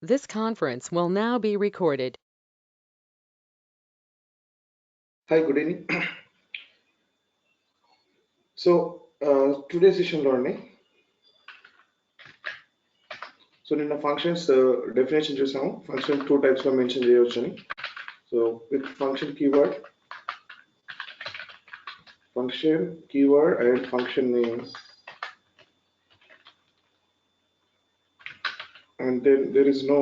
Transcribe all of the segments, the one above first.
This conference will now be recorded. Hi, good evening. Today's session learning. So నిన్న functions definition చూసాము. Function two types లో mention చేయవచ్చని. So with function keyword and function name, and then there is no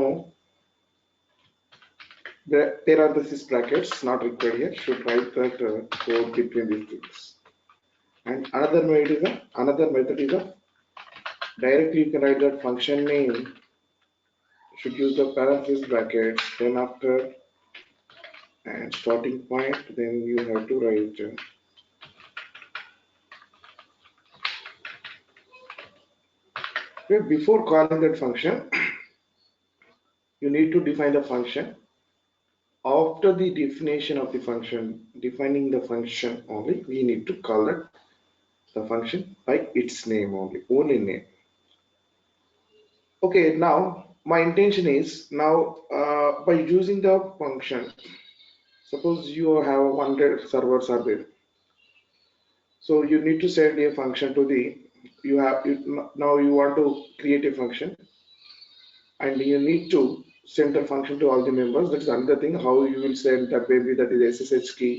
parenthesis brackets not required here. Should write that code between these things. And another method is a directly you can write that function name should use the parenthesis brackets, then after and starting point, then you have to write before calling that function you need to define the function. After the definition of the function, defining the function only, we need to call it the function by its name only name. Okay, now my intention is now by using the function, suppose you have 100 servers are there, so you need to send a function to the now you want to create a function and you need to send a function to all the members. That's another thing, how you will send that, maybe that is SSH key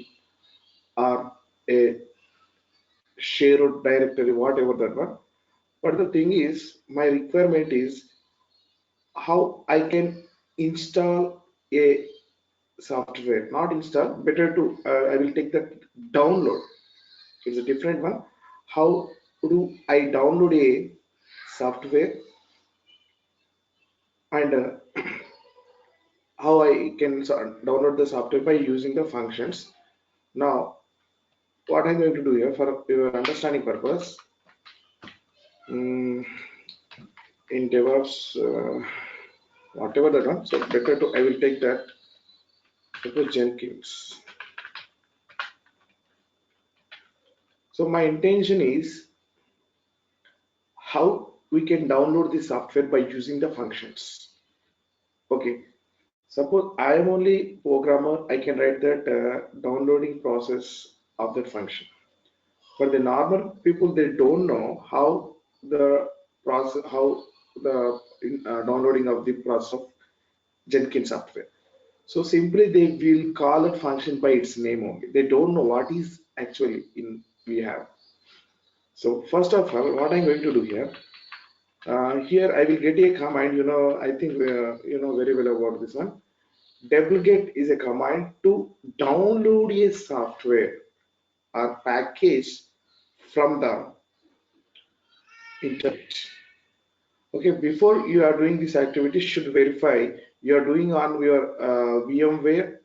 or a shared directory, whatever that one. But the thing is, my requirement is how I can install a software, not install, better to, I will take that download. It's a different one. How do I download a software and how I can download the software by using the functions. Now, what I'm going to do here for your understanding purpose, in DevOps, whatever that one, so better to, I will take that, suppose Jenkins. So my intention is how we can download the software by using the functions. Okay, suppose I am only programmer, I can write that downloading process of that function. But the normal people, they don't know how the process, how the downloading of the process of Jenkins software. So simply they will call that function by its name only. They don't know what is actually in we have. So first of all, what I'm going to do here, here I will get a command. I think you know very well about this one. Duplicate is a command to download a software or package from the internet. Okay, before you are doing this activity, should verify you are doing on your VMware.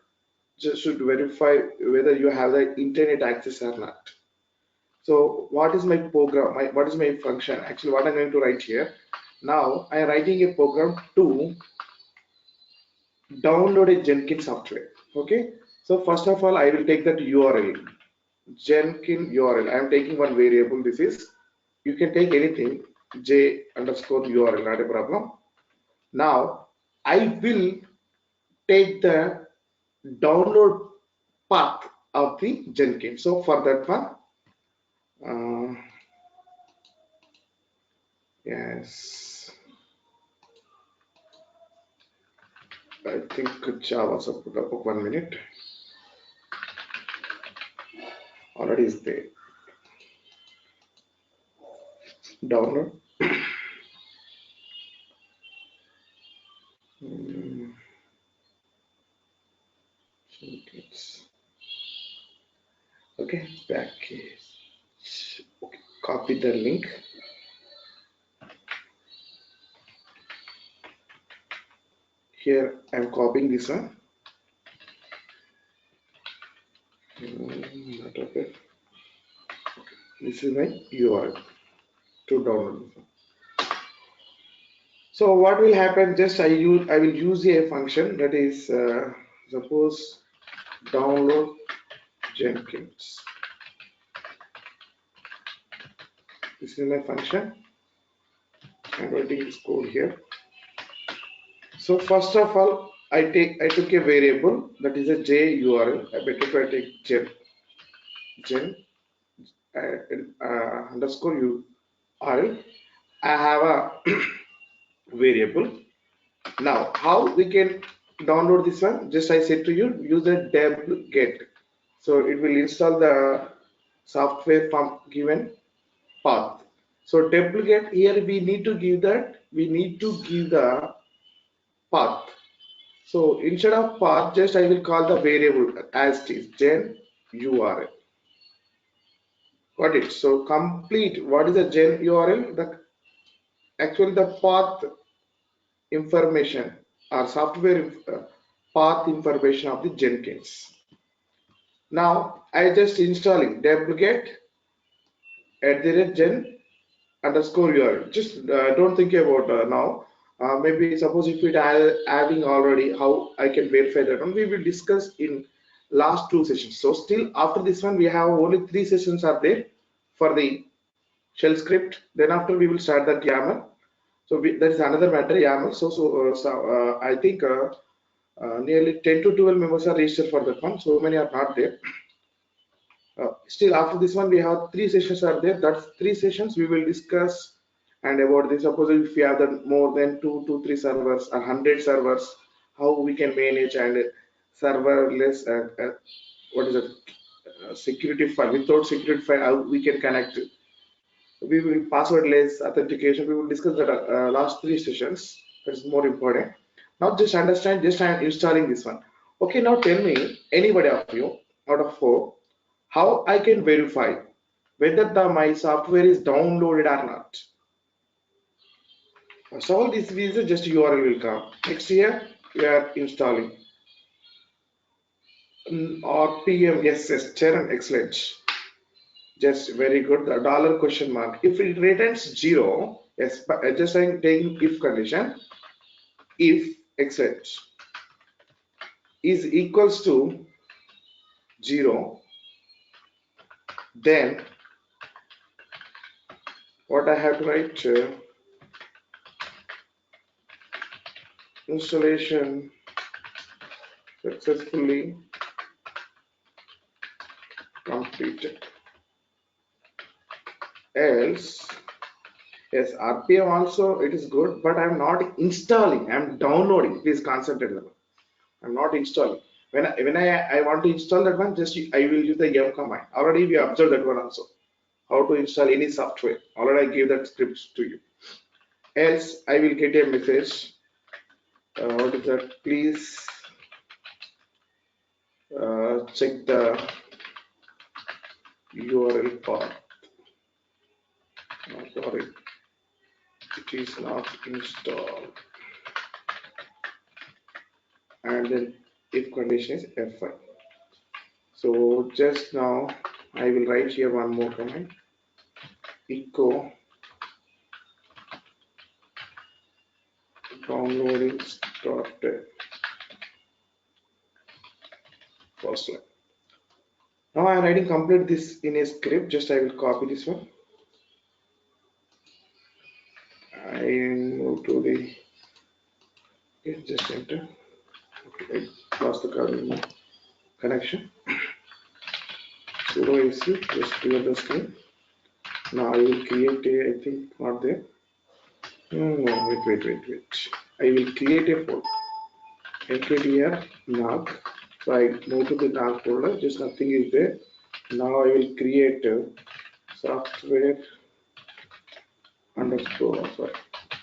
Just should verify whether you have the internet access or not. So what is my program? What is my function? Actually, what I'm going to write here. Now I am writing a program to download a Jenkins software. Okay. So first of all, I will take that URL, Jenkins URL. I am taking one variable. This is, you can take anything, J underscore URL, not a problem. Now I will take the download path of the Jenkins. So for that one, yes, I think Java support. 1 minute. Already is there. Download. Jenkins. Okay, package. Okay, copy the link. Here I'm copying this one. Not okay. This is my URL to download this one. So what will happen? Just I will use a function that is suppose download Jenkins. This is my function. I'm writing this code here. So first of all, I took a variable that is a J URL. I better if I take gen underscore URL. I have a variable. Now, how we can download this one? Just I said to you, use the deb get. So it will install the software from given path. So deb get here we need to give that. We need to give the path. So instead of path, just I will call the variable as it is gen URL. Got it? So complete. What is the gen URL? The actually the path information or software path information of the Jenkins. Now I just installing duplicate at the rate gen underscore URL. Just don't think about now. Maybe suppose if it adding already, how I can verify that one. We will discuss in last two sessions. So still after this one, we have only three sessions are there for the shell script. Then after we will start that YAML. So that is another matter YAML. So I think nearly 10 to 12 members are registered for that one. So many are not there. Still after this one we have three sessions are there. That's three sessions we will discuss and about this. Suppose if we have that more than two to three servers or 100 servers, how we can manage and serverless what is it security file without security file how we can connect. We will passwordless authentication. We will discuss that last three sessions. That's more important. Now just understand. Just I am installing this one. Okay. Now tell me, anybody of you out of four, how I can verify whether my software is downloaded or not. First of all, this is just URL will come. Next here we are installing RPM. Yes, Charan, excellent. Just very good. The dollar question mark. If it returns zero, yes, but just I'm taking if condition. If excellent is equals to zero, then what I have to write installation successfully completed. Else, yes, RPM also it is good, but I'm not installing. I'm downloading. Please concentrate level. I'm not installing. When I want to install that one, just I will use the yum command. Already we observed that one also. How to install any software. Already I gave that script to you. Else I will get a message. What is that? Please check the URL path. No, sorry, it is not installed. And then if condition is F5. So just now I will write here one more command. Echo downloading started. First line. Now I am writing complete this in a script. Just I will copy this one. I move to the just enter. Okay, I lost the connection. Sudo AC, just clear the screen. Now I will create a, I think not there. No, wait. I will create a folder. Enter here NAG. So I move to the NAG folder, just nothing is there. Now I will create a software underscore sorry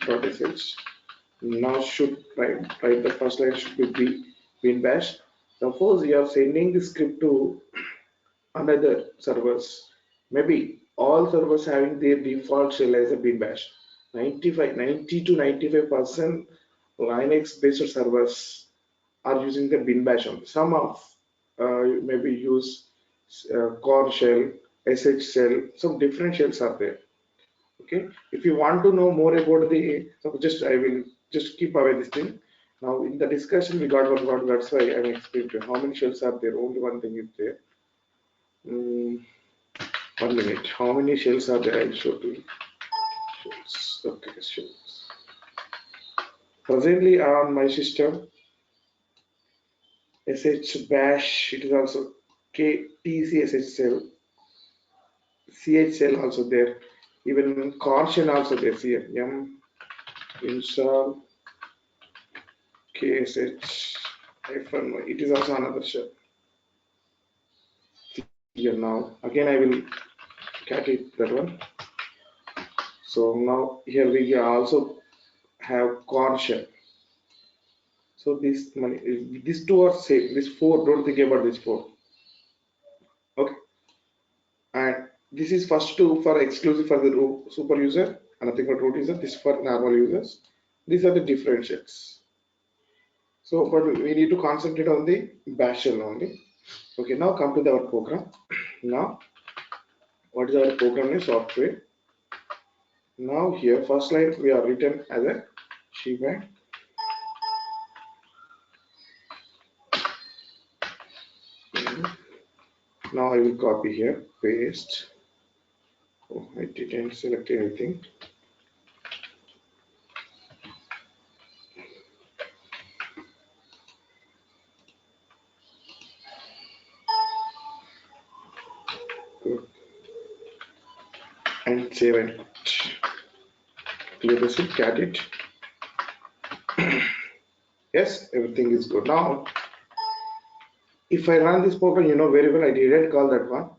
dot sh. Now should write the first line should be bin bash. Suppose you are sending the script to another servers. Maybe all servers having their default shell as a bin bash. 90 to 95% Linux based servers are using the bin bash only. Some of maybe use core shell, sh shell, some different shells are there. Okay, if you want to know more about the, so just I will just keep away this thing. Now in the discussion we got what got, that's why I'm explaining to you how many shells are there. Only one thing is there. 1 minute. How many shells are there? I'll show to you. Shells. Okay, shells. Presently on my system, sh bash, it is also ktcsh cell, ch cell also there, even caution also there here, install ksh hyphen y. It is also another shell here now. Again, I will cat it that one. So now here we also have corn shell. So these two are same. These four, don't think about these four. Okay, and this is first two for exclusive for the super user, and nothing but root user. This for normal users. These are the differentials. So, but we need to concentrate on the bash shell only. Okay, now come to our program. Now, what is our program name? Software. Now here, first line we are written as a shebang. Now I will copy here, paste. Oh, I didn't select anything. Good. And save and clear the script, cat it. Yes, everything is good. Now, if I run this program, you know very well I didn't call that one.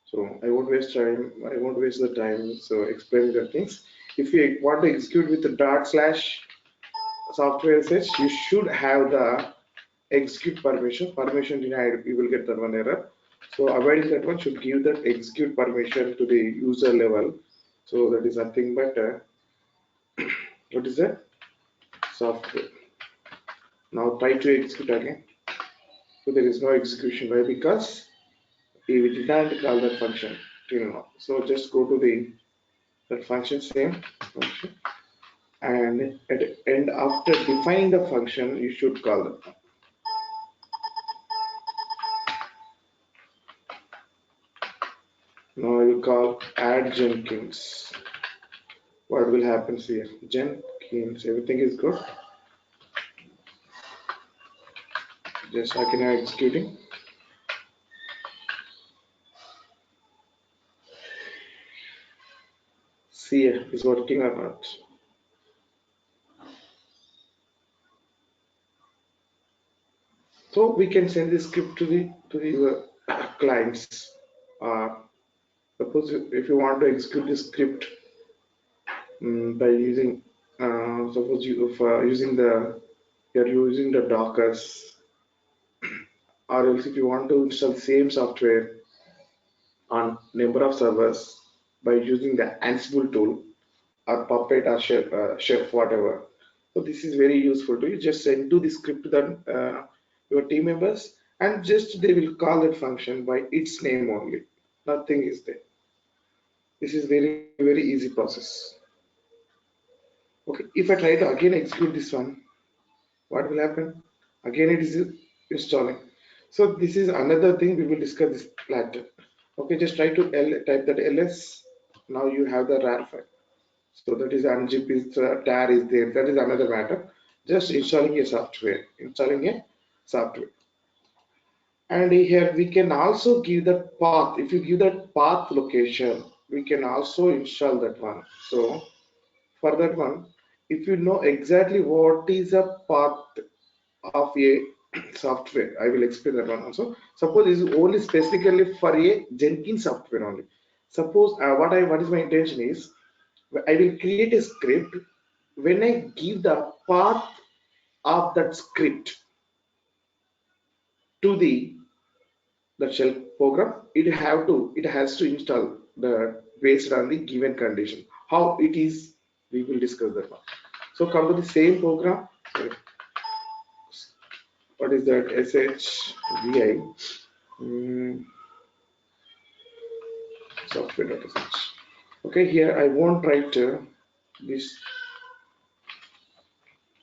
So I won't waste time. I won't waste the time. So explaining the things. If you want to execute with the dot slash software says, you should have the execute permission. Permission denied, you will get that one error. So avoiding that one should give that execute permission to the user level. So that is nothing but what is that? Software. Now try to execute again. So there is no execution. Why? Because we did not call that function till now. So just go to the that function, same function, and at end after defining the function, you should call it. Now I will call add Jenkins. What will happen here? Jenkins, everything is good. Just I can executing. See is working or not. So we can send this script to the clients. Suppose if you want to execute this script by using suppose you for using the you're using the Dockers, or else if you want to install same software on number of servers by using the Ansible tool or Puppet or Chef whatever. So this is very useful to you. Just send to the script to your team members, and just they will call that function by its name only. Nothing is there. This is very easy process. Okay, if I try to again execute this one, what will happen? Again, it is installing. So this is another thing we will discuss this later. Okay, just try to type that ls. Now you have the rar file. So that is unzip is tar is there. That is another matter. Just installing a software. Installing a software. And here we can also give the path. If you give that path location, we can also install that one. So for that one, if you know exactly what is a path of a software, I will explain that one also. Suppose this is only specifically for a Jenkins software only. Suppose what is my intention is I will create a script. When I give the path of that script to the shell program, it has to install the based on the given condition. How it is, we will discuss that one. So come to the same program. What is that? shvi software.sh. Okay, here I won't write this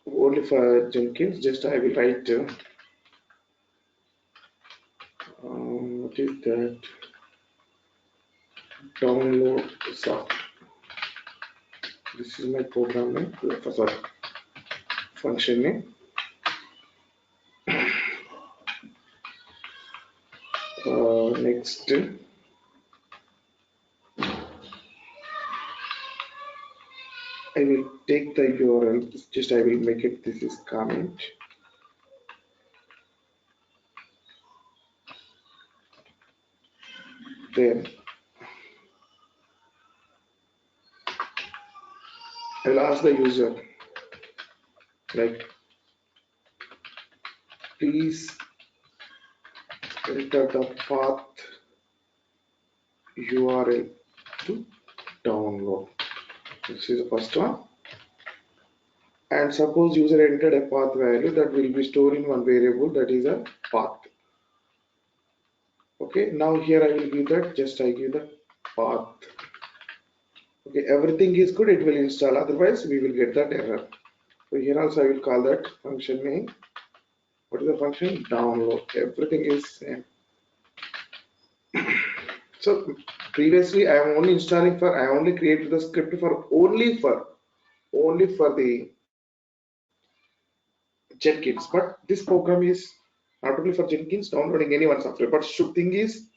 only for Jenkins. Just I will write what is that? Download soft. This is my program name. Sorry, function name. Next, I will take the URL. Just I will make it. This is comment. Then I will ask the user, like, please enter the path URL to download. This is the first one. And suppose user entered a path value that will be stored in one variable, that is a path. Okay, now here I will give that, just I give the path. Okay, everything is good, it will install, otherwise we will get that error. So here also I will call that function name. What is the function? Download. Everything is same. So previously I am only installing for, I only created the script for only for the Jenkins, but this program is not only for Jenkins, downloading any one software. But the thing is,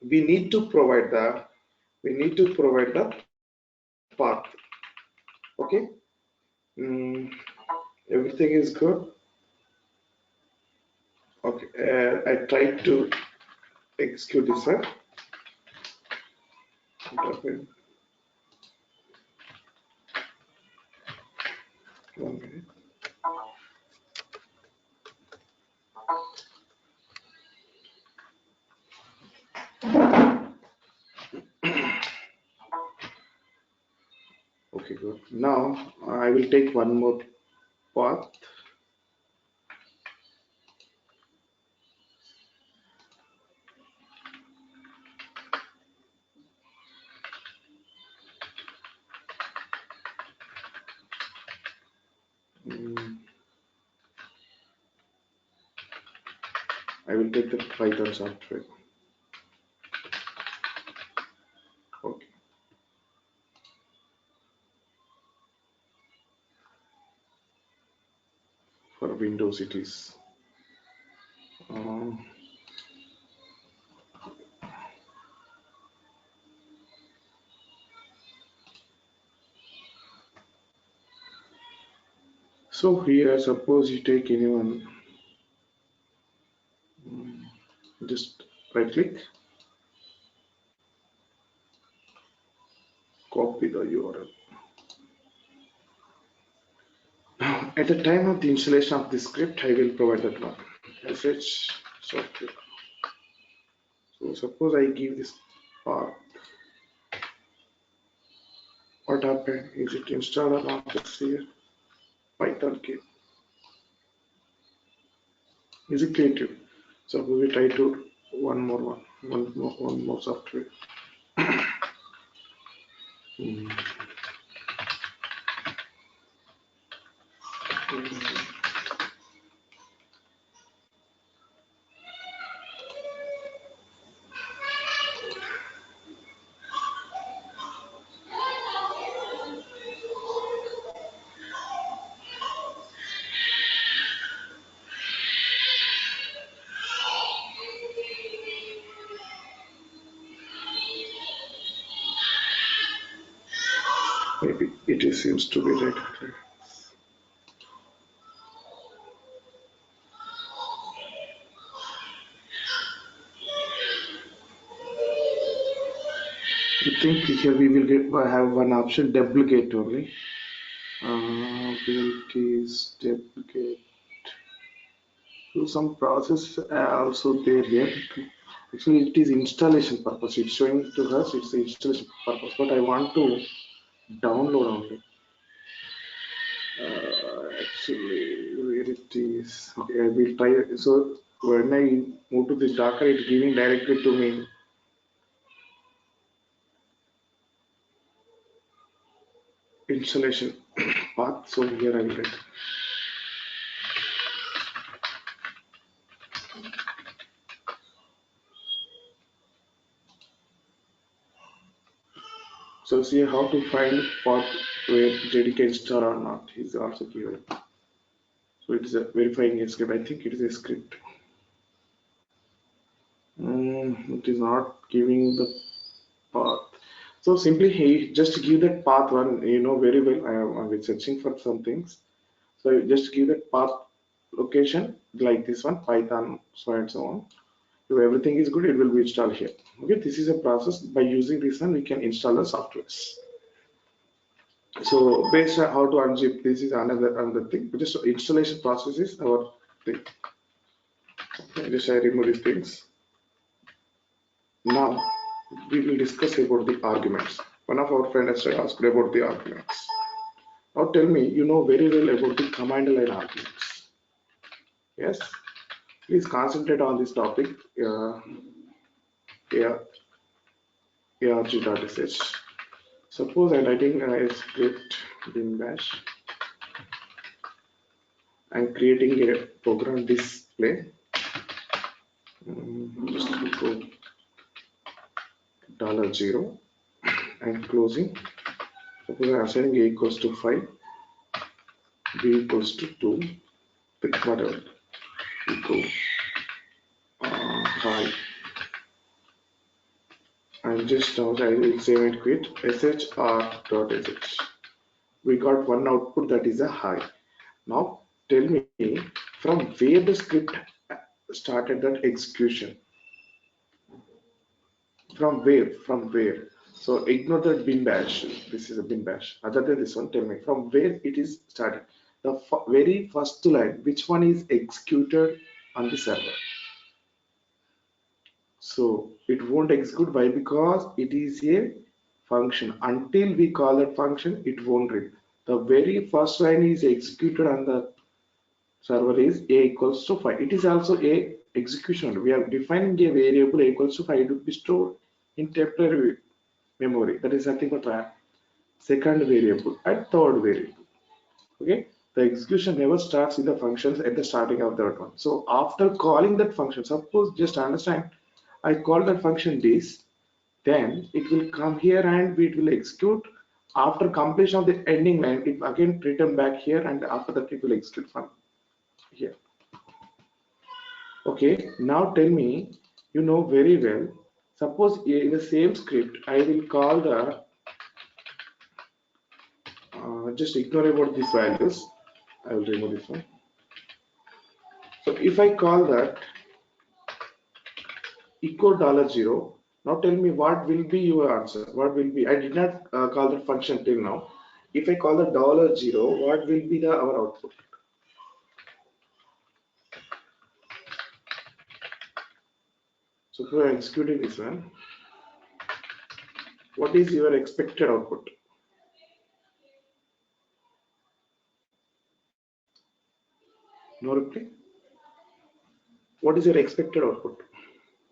we need to provide the path. Okay, everything is good. Okay, I tried to execute this one. Okay. 1 minute. Okay, good. Now I will take one more path. I will take the Python software. Okay. For Windows it is. So here, suppose you take anyone, just right click, copy the URL. At the time of the installation of the script, I will provide that one. Sh software. So suppose I give this path. What happened? Is it installed or not? Let's see here. Python key. Is it created? Suppose we try to one more software. Maybe it seems to be right. I think here we will have one option, duplicate only. Build keys, duplicate. So some process also there here. Actually, it is installation purpose. It's showing to us it's the installation purpose, but I want to download only. Actually, where it is? Okay, I will try. So when I move to this Docker, it's giving directly to me installation path. So here I will get. So see how to find path where JDK install or not is also given. So it is a verifying a script. I think it is a script. It is not giving the path. So simply he just give that path one, you know very well. I'm searching for some things. So you just give that path location like this one, Python, so and so on. If everything is good, it will be installed here. Okay, this is a process. By using this one, we can install the softwares. So based on how to unzip, this is another thing. Just installation process is our thing. Okay, just I remove these things. Now we will discuss about the arguments. One of our friends asked about the arguments. Now tell me, you know very well about the command line arguments. Yes, please concentrate on this topic. Yeah, arg.sh. Suppose I'm writing a script bin bash. I'm creating a program display. Just go $0. I'm closing. Suppose I'm assigning a equals to 5, b equals to 2, pick whatever. Equal hi. And just now I will save and quit shr.sh. We got one output that is a hi. Now tell me from where the script started that execution. From where? From where? So ignore that bin bash. This is a bin bash. Other than this one, tell me from where it is started. The very first line, which one is executed on the server? So it won't execute. Why? Because it is a function. Until we call that function, it won't read. The very first line is executed on the server is a equals to 5. It is also a execution. We are defining a variable a equals to 5. It will be stored in temporary memory. That is nothing but RAM. Second variable and third variable. Okay. The execution never starts in the functions at the starting of that one. So after calling that function, suppose just understand, I call that function this, then it will come here and it will execute. After completion of the ending line, it again return back here, and after that it will execute from here. Okay, now tell me, you know very well, suppose in the same script, I will call the, just ignore about these values. I will remove this one. So if I call that equal $0, now tell me what will be your answer. What will be? I did not call that function till now. If I call the $0, what will be the our output? So if you are executing this one, what is your expected output? No reply. What is your expected output?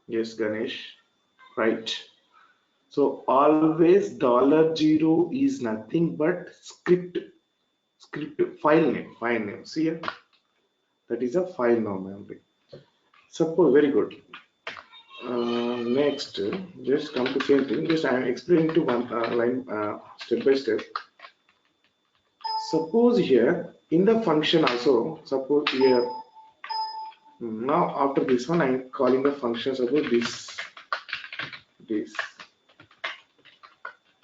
Yes, Ganesh. Right. So always $0 is nothing but script file name. See here, that is a file name only. Suppose very good. Next, just come to same thing. Just I am explaining to one line step by step. Suppose here in the function also. Suppose here now after this one I am calling the function. Suppose this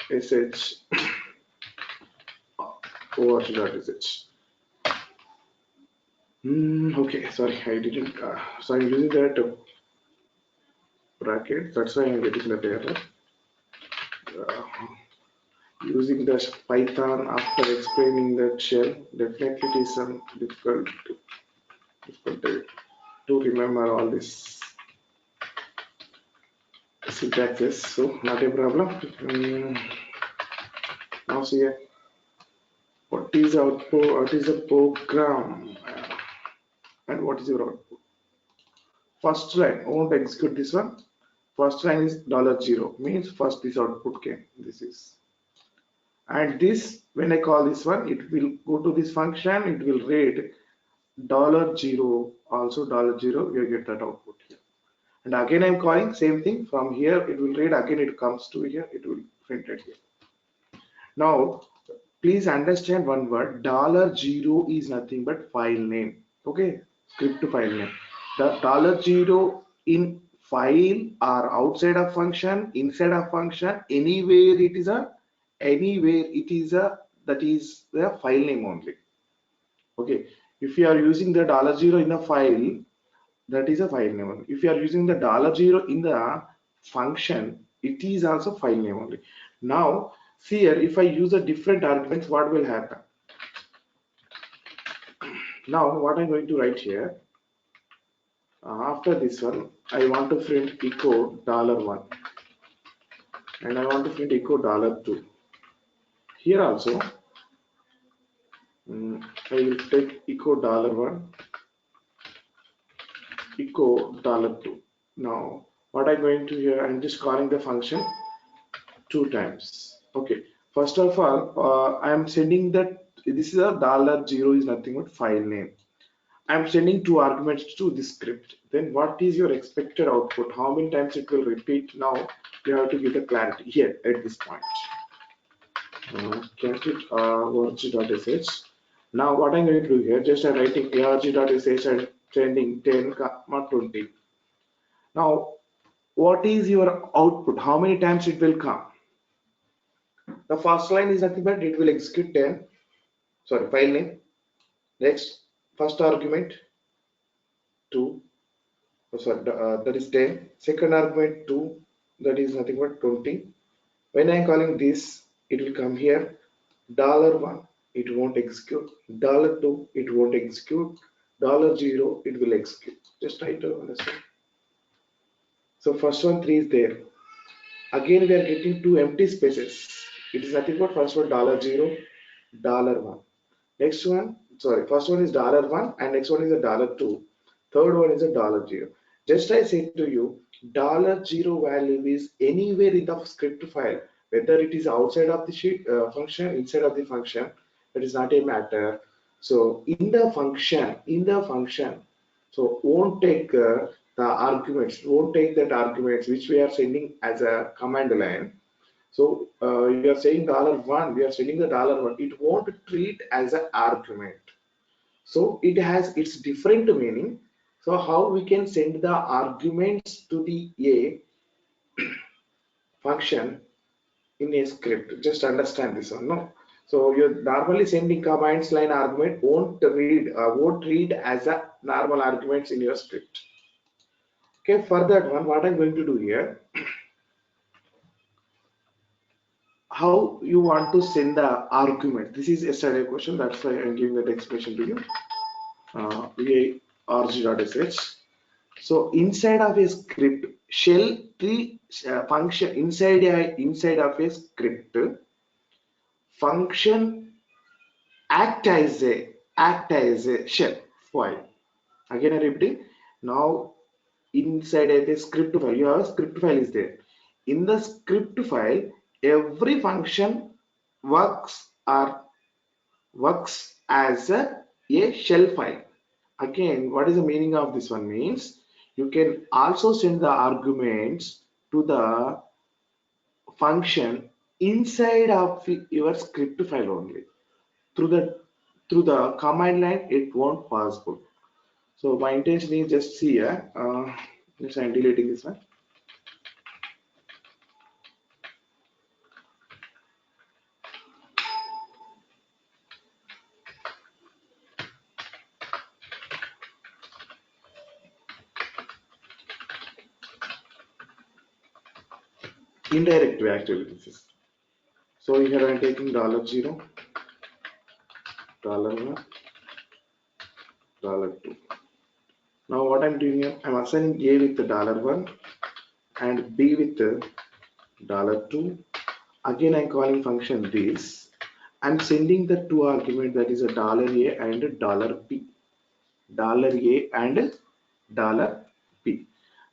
sh org.sh. Okay, sorry, I didn't. So I'm using that bracket. That's why I'm getting that error. Using the Python after explaining that shell, definitely it is some difficult to remember all this syntaxes. So not a problem. Now see here, what is output? What is the program? And what is your output? First line, I won't execute this one. First line is $0 means first this output came. This is, and this when I call this one, it will go to this function. It will read $0 also $0. You get that output here. And again I'm calling same thing from here. It will read again. It comes to here. It will print it here. Now please understand one word. $0 is nothing but file name. Okay, script file name. The dollar zero in file or outside of function, inside of function, anywhere it is a that is the file name only. Okay, if you are using the dollar zero in the file, that is a file name only. If you are using the dollar zero in the function, it is also file name only. Now, see here, if I use a different arguments, what will happen? Now, what I'm going to write here, after this one, I want to print echo $1 and I want to print echo $2. Here also, I will take echo $1, echo $2. Now, what I'm going to here, I'm just calling the function two times. Okay, first of all, I am sending that this is a $0 is nothing but file name. I'm sending two arguments to this script. Then what is your expected output? How many times it will repeat? Now you have to give the clarity here at this point. Get it org.sh. Now what I'm going to do here, just I'm writing org.sh and sending 10, 20. Now what is your output? How many times it will come? The first line is nothing but it will execute 10. Sorry, file name. Next, first argument 2. Oh, sorry, that is 10. Second argument 2, that is nothing but 20. When I am calling this, it will come here. $1, it won't execute. $2, it won't execute. $0, it will execute. Just try to understand. So first one 3 is there. Again, we are getting two empty spaces. It is nothing but first one $0, $1. Next one, sorry, first one is $1 and next one is a $2. Third one is a $0. Just I said to you, $0 value is anywhere in the script file, whether it is outside of the sheet function, inside of the function, that is not a matter. So in the function, so won't take the arguments, won't take that arguments which we are sending as a command line. So you are saying $1, we are sending the $1. It won't treat as an argument. So it has its different meaning. So how we can send the arguments to the A function in a script? Just understand this one, no? So you're normally sending commands line argument won't read as a normal arguments in your script. Okay, for that one, what I'm going to do here, how you want to send the argument. This is yesterday question, that's why I'm giving that explanation to you. arg.sh. So inside of a script, shell tree function inside of a script, function act as a shell file. Again, I repeating. Now inside of a script file, you have a script file is there. In the script file, every function works or works as a shell file. Again, what is the meaning of this one means you can also send the arguments to the function inside of your script file only. Through the command line it won't possible. So my intention is just see here, just I'm deleting this one. Indirect way actually this is. So here I'm taking $0, $1, $2. Now what I'm doing here, I'm assigning A with the $1 and B with the $2. Again, I'm calling function this. I'm sending the two arguments, that is a $A and $B. $A and $B.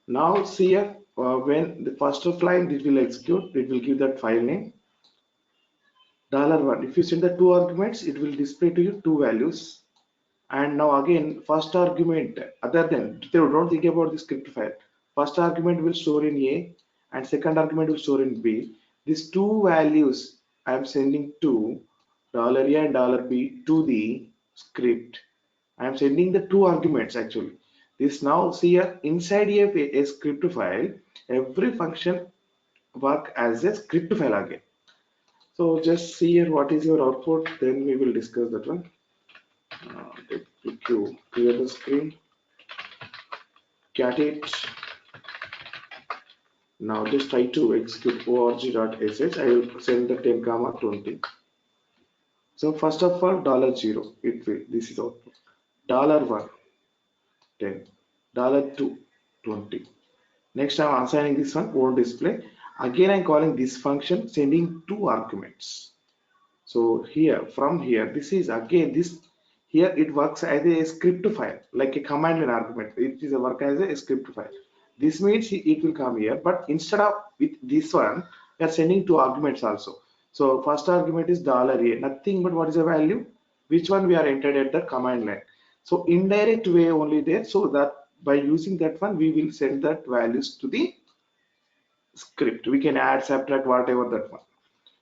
Now see here, when the first of line it will execute, it will give that file name $1. If you send the two arguments, it will display to you two values. And now again, first argument, other than, don't think about the script file. First argument will store in A and second argument will store in B. These two values I am sending to $A and $B to the script. I am sending the two arguments actually. This now see here inside a script file, every function work as a script file again. So just see here what is your output, then we will discuss that one. Let you clear the screen, cat it. Now just try to execute org.sh. I will send the 10 comma 20. So first of all, $0, it will, this is output. $1, 10. $2, 20. Next I'm assigning this one, won't display. Again I'm calling this function, sending two arguments. So here, from here, this is again this here it works as a script file, like a command line argument. It is a work as a script file. This means it will come here, but instead of with this one, we are sending two arguments also. So first argument is $a, nothing but what is the value, which one we are entered at the command line. So indirect way only there, so that by using that one, we will send that values to the script. We can add, subtract, whatever that one.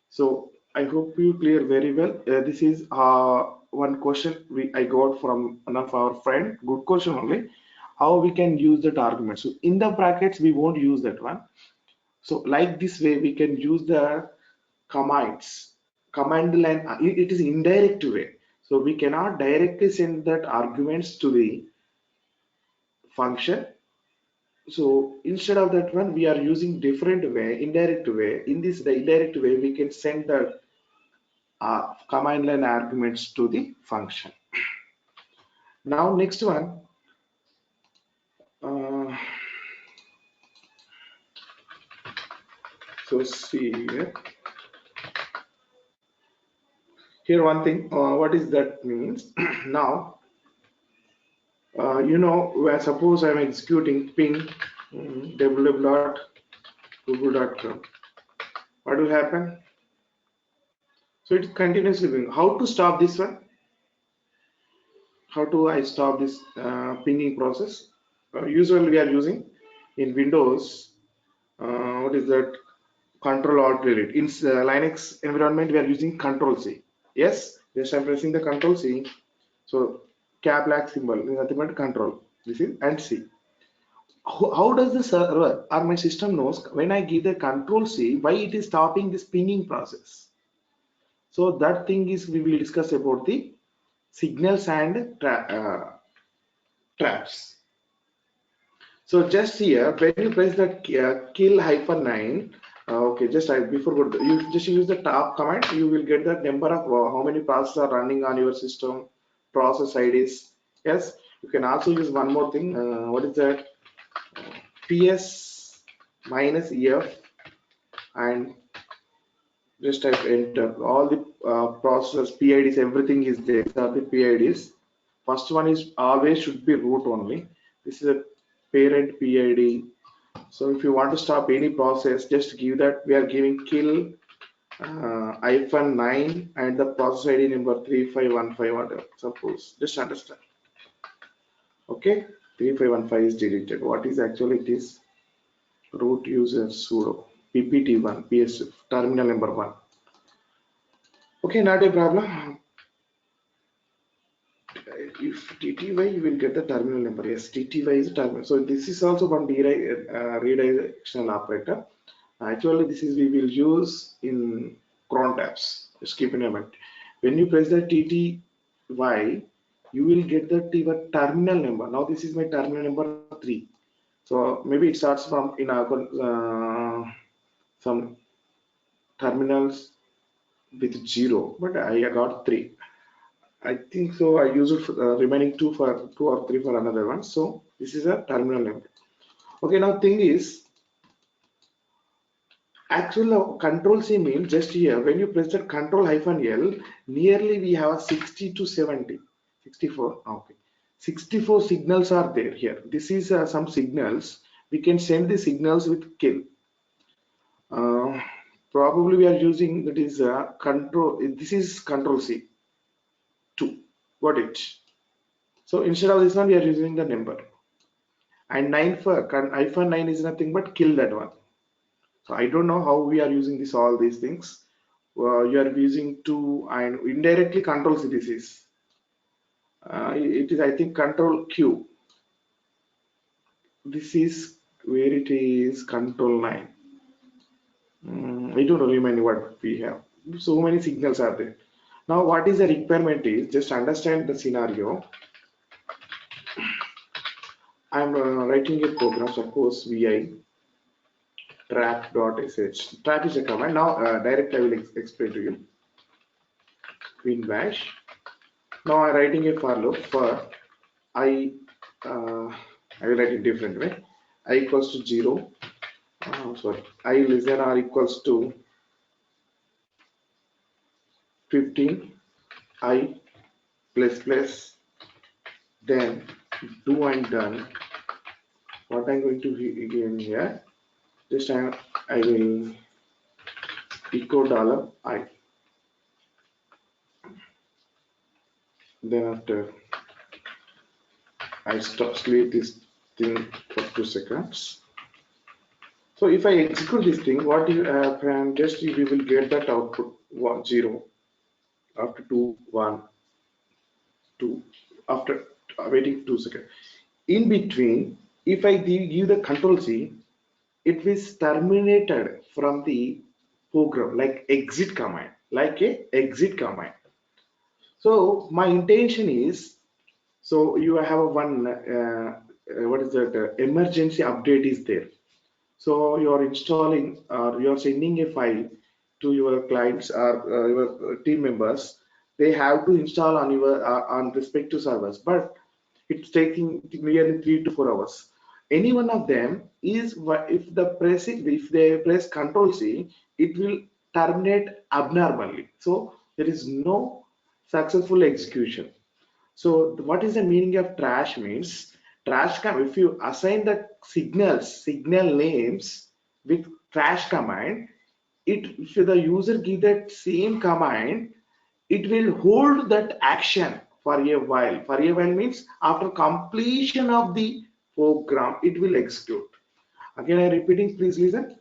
So I hope you clear very well. This is one question I got from one of our friend. Good question only. How we can use that argument? So in the brackets we won't use that one. So like this way we can use the commands. Command line. It is indirect way. So we cannot directly send that arguments to the function. So instead of that one, we are using different way, indirect way. In this the indirect way, we can send the command line arguments to the function. Now next one, uh, so see here, one thing, what is that means? Now, you know, where suppose I'm executing ping www.google.com, what will happen? So it's continuously ping. How to stop this one? How do I stop this pinging process? Usually we are using in Windows, what is that? Control Alt Delete. In Linux environment, we are using Control C. Yes, just I'm pressing the Control C. So cap black symbol is nothing but Control. This is and C. How does the server or my system knows when I give the Control C why it is stopping this pinging process? So that thing is we will discuss about the signals and traps. So just here, when you press that kill -9, okay, just before you just use the tab command, you will get the number of how many processes are running on your system, process IDs. Yes, you can also use one more thing. What is that? PS -F and just type enter. All the processors, PIDs, everything is there. These are the PIDs. First one is always should be root only. This is a parent PID. So if you want to stop any process, just give that. We are giving kill -9 and the process ID number 3515 whatever. Suppose just understand. Okay, 3515 is deleted. What is actually it is root user sudo ppt1 ps terminal number 1. Okay, not a problem. If TTY, you will get the terminal number. Yes, TTY is a terminal. So this is also one redirectional operator. Actually, this is we will use in cron tabs. Just keep in mind. When you press the TTY, you will get the terminal number. Now this is my terminal number 3. So maybe it starts from in some terminals with 0, but I got 3. I think so. I use it for remaining two or three for another one. So this is a terminal number. Okay, now thing is actual control C means just here when you press the control -L, nearly we have a 60 to 70, 64. Okay, 64 signals are there here. This is some signals. We can send the signals with kill. Uh, Probably we are using that is control. This is control C. 2. Got it. So instead of this one, we are using the number. And 9 for -9 is nothing but kill that one. So I don't know how we are using this all these things. You are using 2 and indirectly control C this is. It is, I think, control Q. This is where it is control 9. I don't remember what we have. So many signals are there. Now, what is the requirement is just understand the scenario. I'm writing a program, suppose vi trap.sh. Trap is a command. Now, direct I will explain to you. Win bash. Now, I'm writing a for loop for I. I will write it different way. I equals to 0. Sorry. I less than or equals to 15. I plus plus. Then do and done. What I'm going to give here. This time I will echo dollar I. Then after I stop sleep this thing for 2 seconds. So if I execute this thing, what you can just we will get that output 1 0 after 2 1 2 after waiting 2 seconds. In between, if I give the control C, it is terminated from the program like exit command, like a exit command. So my intention is, so you have a one what is that emergency update is there. So you are installing or you are sending a file to your clients or your team members. They have to install on your on respective servers, but it's taking nearly 3 to 4 hours. Any one of them is if they press Control C, it will terminate abnormally. So there is no successful execution. So what is the meaning of trash means? Trash if you assign the signal names with trash command, if the user give that same command, it will hold that action for a while. For a while means after completion of the program, it will execute. Again, I'm repeating, please listen.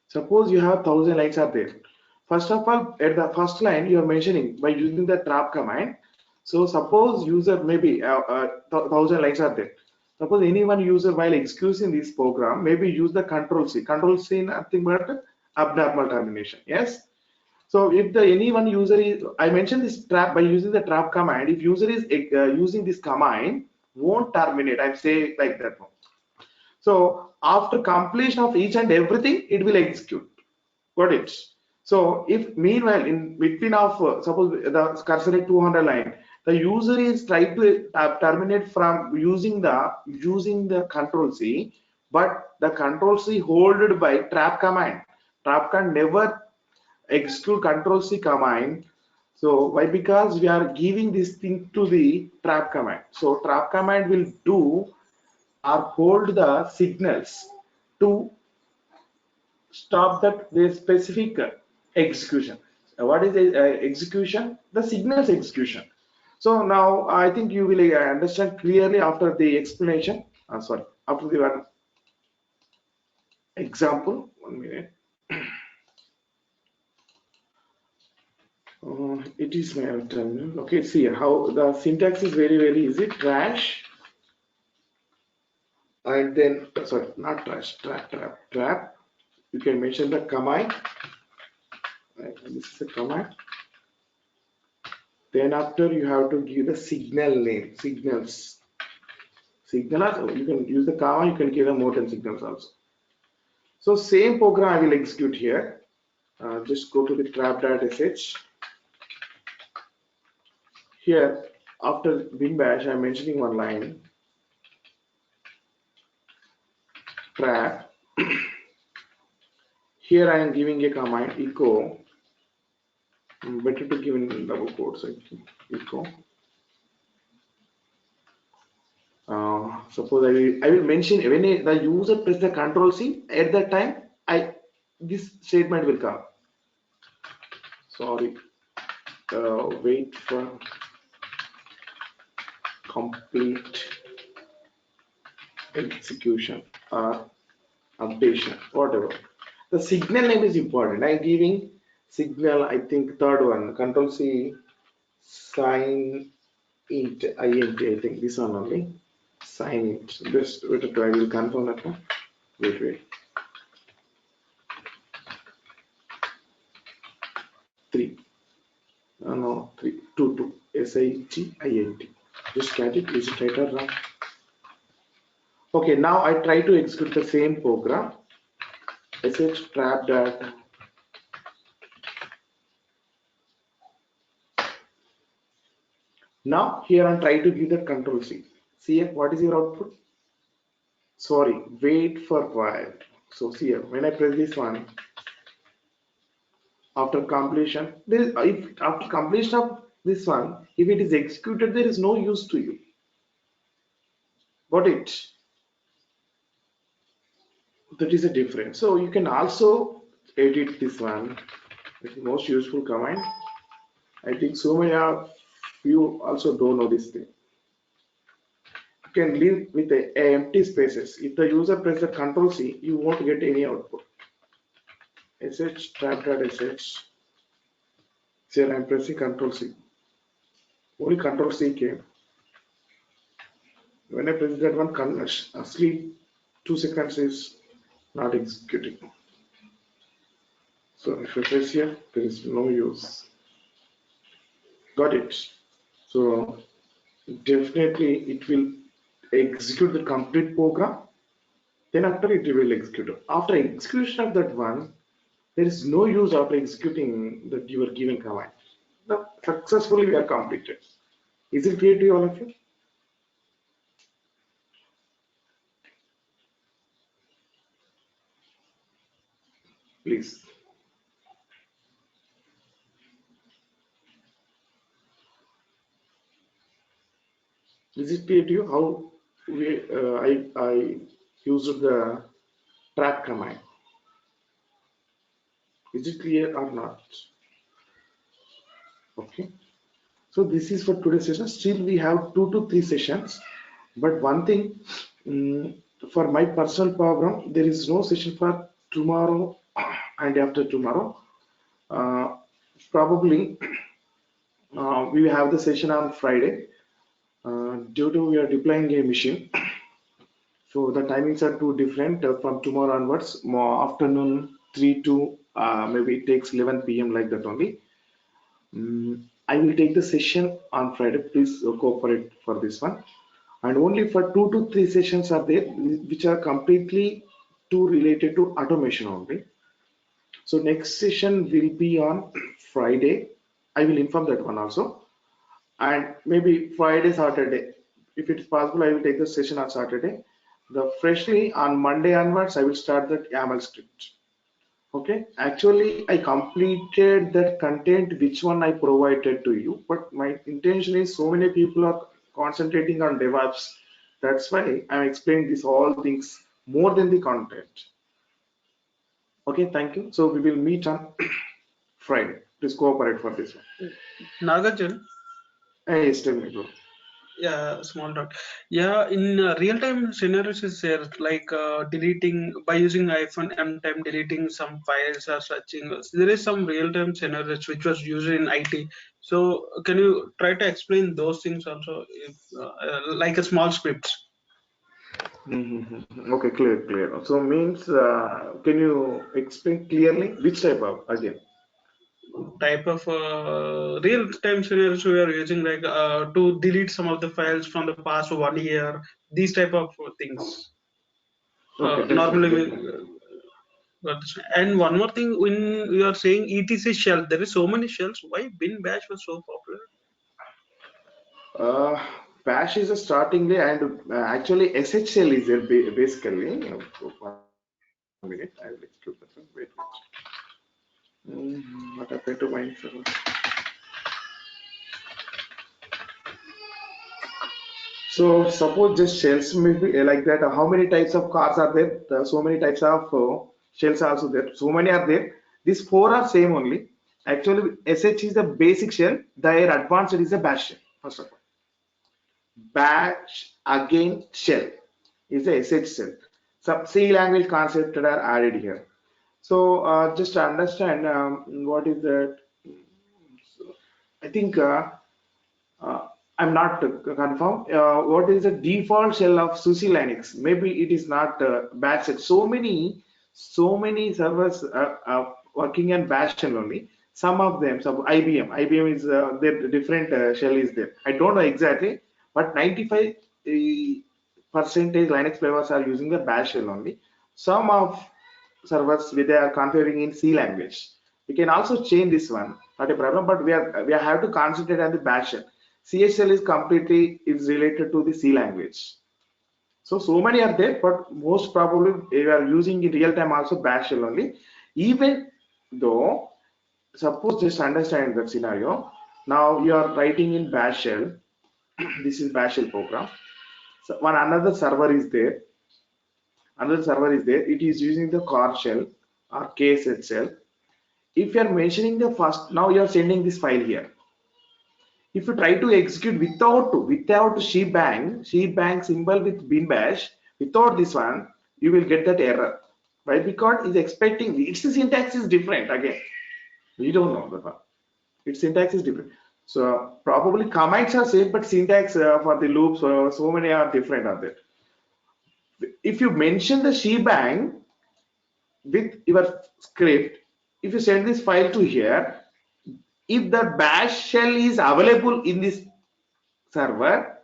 Suppose you have 1,000 lines are there. First of all, at the first line, you are mentioning by using the trap command. So suppose user maybe 1,000 lines are there. Suppose any one user while executing this program, maybe use the control C. Control C nothing but abnormal termination. Yes. So if the any one user is, I mentioned this trap by using the trap command. If user is using this command, won't terminate. I'm saying like that one. So after completion of each and everything, it will execute. Got it? So if meanwhile in between of suppose the cursor is 200 line, the user is trying to terminate from using the control C, but the control C holded by trap command. Trap can never execute control C command. So why? Because we are giving this thing to the trap command. So trap command will do or hold the signals to stop that the specific execution. What is the execution? The signals execution. So now I think you will understand clearly after the explanation. Sorry, after the one example. 1 minute. It is my terminal. Okay, see how the syntax is very easy. Trash and then sorry, not trash. Trap. You can mention the command. Right, this is a command. Then after you have to give the signal name, signals. Signals, you can use the comma, you can give them more than signals also. So same program I will execute here. Just go to the trap.sh. Here, after bin bash, I'm mentioning one line. Trap. Here I am giving a command echo. Better to give in double quotes. Echo. Suppose I will mention when the user press the control C at that time this statement will come. Sorry, wait for complete execution or updation, whatever. The signal name is important. I'm giving signal. I think third one. Control C sign int I think this one only. Sign it. Just wait, I will confirm that one. Wait. 3. No, 3. 2. SIGINT. Just catch it. Is it right or wrong? Okay, now I try to execute the same program. usingTRAP that. Now here I'm trying to give the control C. See here, what is your output? Sorry, wait for while. So see here, when I press this one, after completion, if after completion of this one, if it is executed, there is no use to you. Got it? That is a difference. So you can also edit this one. It's the most useful command. I think so many of you also don't know this thing. You can leave with the empty spaces. If the user presses the Control C, you won't get any output. sh trap.sh. Here I'm pressing Control C. Only Control C came. When I press that one, sleep 2 seconds is not executing. So if I press here, there is no use. Got it. So definitely it will execute the complete program. Then after it will execute. After execution of that one, there is no use after executing that you are given command. Now successfully we are completed. Is it clear to all of you? Please. Is it clear to you how I used the track command? Is it clear or not? Okay. So this is for today's session. Still, we have 2 to 3 sessions. But one thing, mm, for my personal program, there is no session for tomorrow and after tomorrow. Uh, Probably we will have the session on Friday. Due to we are deploying a machine, so the timings are too different from tomorrow onwards. More afternoon 3 to maybe it takes 11 p.m. like that only. I will take the session on Friday. Please cooperate for this one. And only for 2 to 3 sessions are there, which are completely too related to automation only. So next session will be on Friday. I will inform that one also. And maybe Friday, Saturday. If it is possible, I will take the session on Saturday. The freshly on Monday onwards, I will start the YAML script. Okay, actually, I completed that content which one I provided to you, but my intention is so many people are concentrating on DevOps. That's why I'm explaining this all things more than the content. Okay, thank you. So we will meet on Friday. Please cooperate for this one. Nagarjun, Hey, yes, tell me, bro. yeah, small dot. Yeah, in real-time scenarios is there like deleting by using iPhone M time deleting some files or searching. There is some real-time scenarios which was used in IT. So can you try to explain those things also, if, like a small scripts Okay, clear. So means, can you explain clearly which type of again? type of real-time scenarios we are using like to delete some of the files from the past 1 year. These type of things. Okay, Normally we definitely. and one more thing, when you are saying etc shell, there is so many shells. Why bin bash was so popular? Uh, Bash is a starting day, and actually SHL is there basically. One minute, I will execute that one. Wait. What happened to my server? So suppose just shells may be like that. How many types of cars are there? So many types of shells are also there. So many are there. These four are same only. Actually, SH is the basic shell. Their advanced is the bash shell. First of all, bash again shell is the SH shell. Some C language concepts that are added here. So just to understand what is that, I think uh, I'm not confirm. What is the default shell of SUSE Linux? Maybe it is not bash shell. So many servers working on bash shell only. Some of them, some IBM is their different shell is there. I don't know exactly, but 95 percentage Linux servers are using the bash shell only. Some of servers they are configuring in C language. We can also change this one, not a problem, but we have to concentrate on the bash shell. CHL is completely is related to the C language. So many are there, but most probably we are using in real time also bash shell only. Even though, suppose just understand that scenario. Now you are writing in bash shell. This is bash shell program. So one another server is there. Another server is there. It is using the core shell or case itself. If you are mentioning the first, now you are sending this file here. If you try to execute without shebang symbol with bin bash, without this one, you will get that error. Why? Because it's expecting its syntax is different again. We don't know the one. Its syntax is different. So probably commands are same, but syntax for the loops, so many are different are there. If you mention the shebang with your script, if you send this file to here, if the bash shell is available in this server,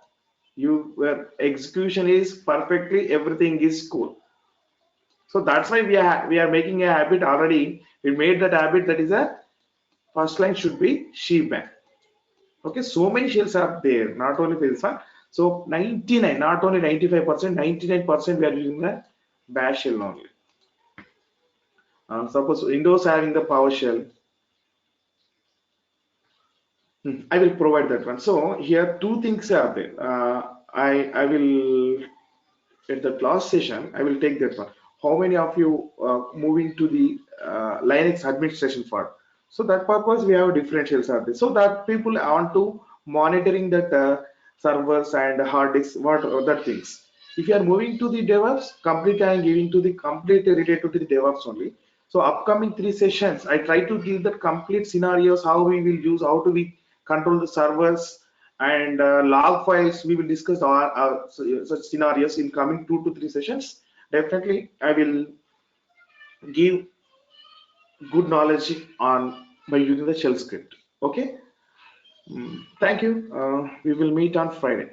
your execution is perfectly, everything is cool. So that's why we are making a habit already. We made that habit, that is a first line should be shebang. Okay, so many shells are there, not only for this one. So 99, not only 95%, 99% we are using the bash shell only. Suppose Windows having the PowerShell, I will provide that one. So here two things are there. I will at the last session I will take that one. How many of you moving to the Linux administration part? So that purpose we have differentials are there. So that people want to monitoring that servers and hard disks, what other things. If you are moving to the DevOps, complete I am giving to the complete related to the DevOps only. So upcoming three sessions, I try to give the complete scenarios, how we will use, how do we control the servers and log files. We will discuss such scenarios in coming 2 to 3 sessions. Definitely, I will give good knowledge on by using the shell script. Okay. Thank you. We will meet on Friday.